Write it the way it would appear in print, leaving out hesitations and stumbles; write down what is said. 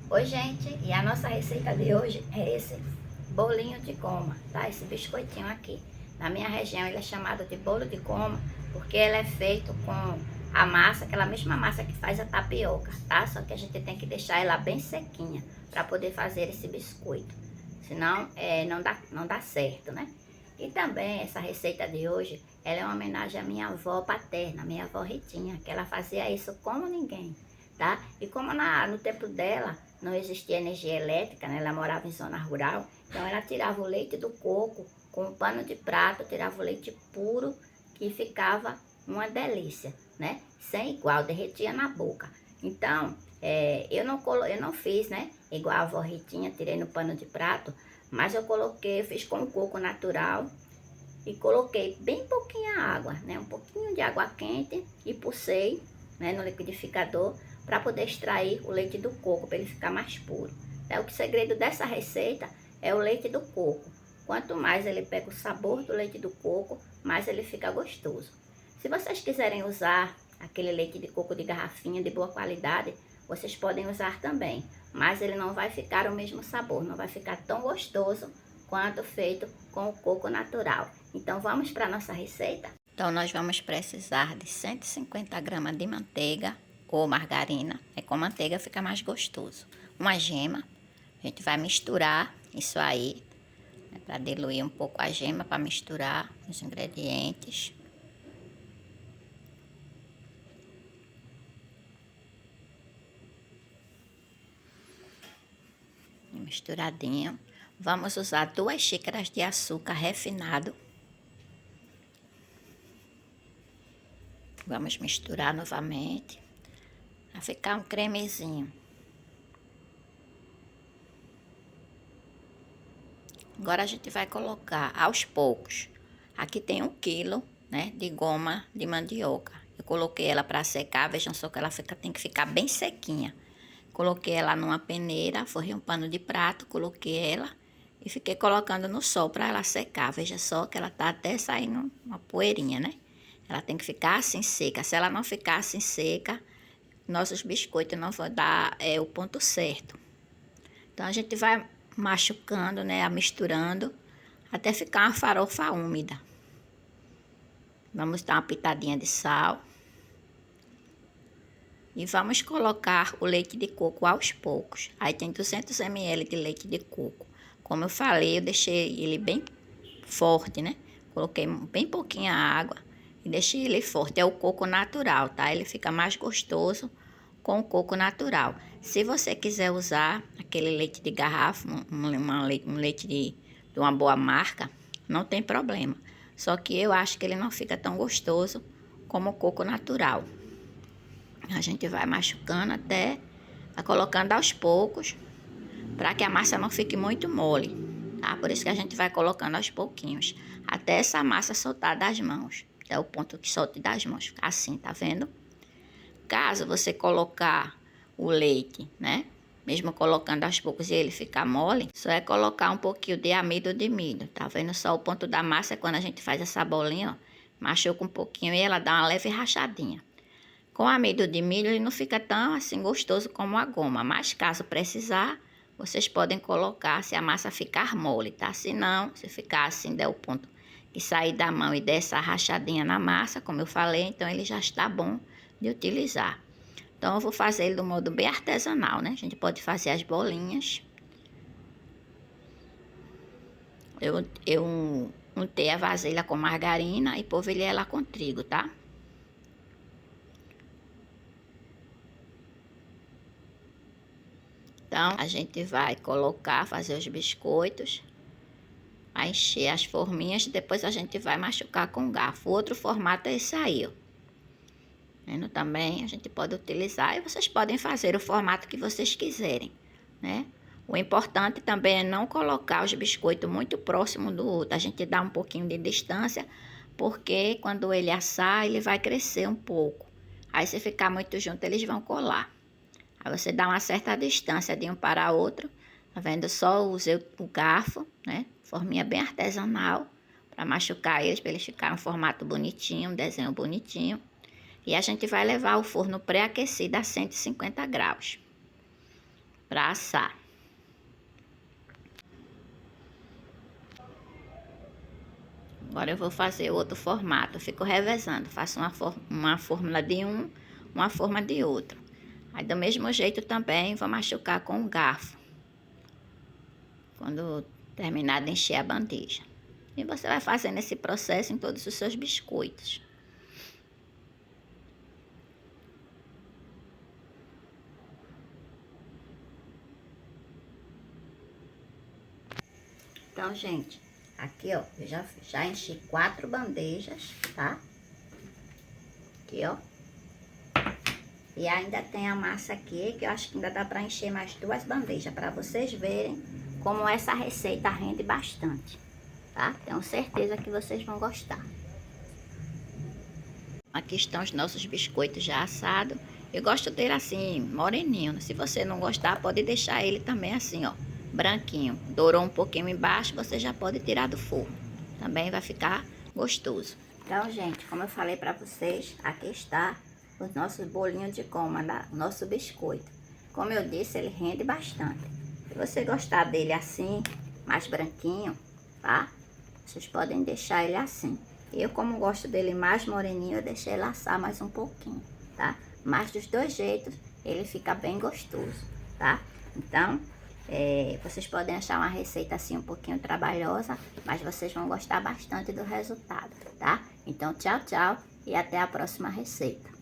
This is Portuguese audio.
Oi, gente, e a nossa receita de hoje é esse bolinho de goma, tá? Esse biscoitinho aqui. Na minha região ele é chamado de bolo de goma, porque ele é feito com a massa, aquela mesma massa que faz a tapioca, tá? Só que a gente tem que deixar ela bem sequinha para poder fazer esse biscoito. Senão, não dá certo, né? E também essa receita de hoje, ela é uma homenagem à minha avó paterna, minha avó Ritinha, que ela fazia isso como ninguém, tá? E como no tempo dela não existia energia elétrica, né? Ela morava em zona rural, então ela tirava o leite do coco com um pano de prato, tirava o leite puro, que ficava uma delícia, né? Sem igual, derretia na boca. Então, eu não fiz, né? Igual a avó Ritinha, tirei no pano de prato, mas eu fiz com coco natural e coloquei bem pouquinha água, né? Um pouquinho de água quente e pulsei, né, no liquidificador para poder extrair o leite do coco, para ele ficar mais puro. Então, o segredo dessa receita é o leite do coco. Quanto mais ele pega o sabor do leite do coco, mais ele fica gostoso. Se vocês quiserem usar aquele leite de coco de garrafinha de boa qualidade, vocês podem usar também, mas ele não vai ficar o mesmo sabor, não vai ficar tão gostoso quanto feito com o coco natural. Então vamos para a nossa receita? Então nós vamos precisar de 150 gramas de manteiga ou margarina. Com manteiga fica mais gostoso. Uma gema, a gente vai misturar isso aí, né, para diluir um pouco a gema, para misturar os ingredientes. Misturadinho. Vamos usar 2 xícaras de açúcar refinado. Vamos misturar novamente, para ficar um cremezinho. Agora a gente vai colocar aos poucos. Aqui tem 1 quilo, né, de goma de mandioca. Eu coloquei ela para secar, vejam só que ela tem que ficar bem sequinha. Coloquei ela numa peneira, forrei um pano de prato, coloquei ela e fiquei colocando no sol para ela secar. Veja só que ela tá até saindo uma poeirinha, né? Ela tem que ficar assim seca. Se ela não ficar assim seca, nossos biscoitos não vão dar o ponto certo. Então a gente vai machucando, né, misturando até ficar uma farofa úmida. Vamos dar uma pitadinha de sal. E vamos colocar o leite de coco aos poucos. Aí tem 200 ml de leite de coco. Como eu falei, eu deixei ele bem forte, né? Coloquei bem pouquinha água e deixei ele forte. É o coco natural, tá? Ele fica mais gostoso com o coco natural. Se você quiser usar aquele leite de garrafa, um leite de uma boa marca, não tem problema. Só que eu acho que ele não fica tão gostoso como o coco natural. A gente vai machucando até, vai colocando aos poucos, para que a massa não fique muito mole, tá? Por isso que a gente vai colocando aos pouquinhos, até essa massa soltar das mãos. É o ponto que solte das mãos, assim, tá vendo? Caso você colocar o leite, né? Mesmo colocando aos poucos e ele ficar mole, só é colocar um pouquinho de amido de milho. Tá vendo só o ponto da massa é quando a gente faz essa bolinha, ó. Machuca um pouquinho e ela dá uma leve rachadinha. Com amido de milho ele não fica tão assim gostoso como a goma, mas caso precisar, vocês podem colocar se a massa ficar mole, tá? Se não, se ficar assim, der o ponto que sair da mão e der essa rachadinha na massa, como eu falei, então ele já está bom de utilizar. Então eu vou fazer ele do modo bem artesanal, né? A gente pode fazer as bolinhas. Eu untei a vasilha com margarina e polvilhei ela com trigo, tá? Então, a gente vai colocar, fazer os biscoitos, vai encher as forminhas, depois a gente vai machucar com garfo. O outro formato é esse aí, ó. Vendo também, a gente pode utilizar e vocês podem fazer o formato que vocês quiserem, né? O importante também é não colocar os biscoitos muito próximo do outro. A gente dá um pouquinho de distância, porque quando ele assar, ele vai crescer um pouco. Aí se ficar muito junto, eles vão colar. Aí você dá uma certa distância de um para outro, tá vendo? Só usei o garfo, né? Forminha bem artesanal, para machucar eles, para eles ficarem um formato bonitinho, um desenho bonitinho. E a gente vai levar ao forno pré-aquecido a 150 graus. para assar. Agora eu vou fazer outro formato, eu fico revezando, faço uma fórmula de um, uma forma de outro. Aí do mesmo jeito também vou machucar com o garfo, quando terminar de encher a bandeja. E você vai fazendo esse processo em todos os seus biscoitos. Então, gente, aqui, ó, eu já enchi 4 bandejas, tá? Aqui, ó. E ainda tem a massa aqui, que eu acho que ainda dá pra encher mais 2 bandejas, pra vocês verem como essa receita rende bastante, tá? Tenho certeza que vocês vão gostar. Aqui estão os nossos biscoitos já assados. Eu gosto dele assim, moreninho. Se você não gostar, pode deixar ele também assim, ó, branquinho. Dourou um pouquinho embaixo, você já pode tirar do forno. Também vai ficar gostoso. Então, gente, como eu falei pra vocês, aqui está os nossos bolinhos de goma, nosso biscoito. Como eu disse, ele rende bastante. Se você gostar dele assim, mais branquinho, tá? Vocês podem deixar ele assim. Eu, como gosto dele mais moreninho, eu deixei ele assar mais um pouquinho, tá? Mas dos dois jeitos, ele fica bem gostoso, tá? Então, vocês podem achar uma receita assim um pouquinho trabalhosa, mas vocês vão gostar bastante do resultado, tá? Então, tchau, tchau e até a próxima receita.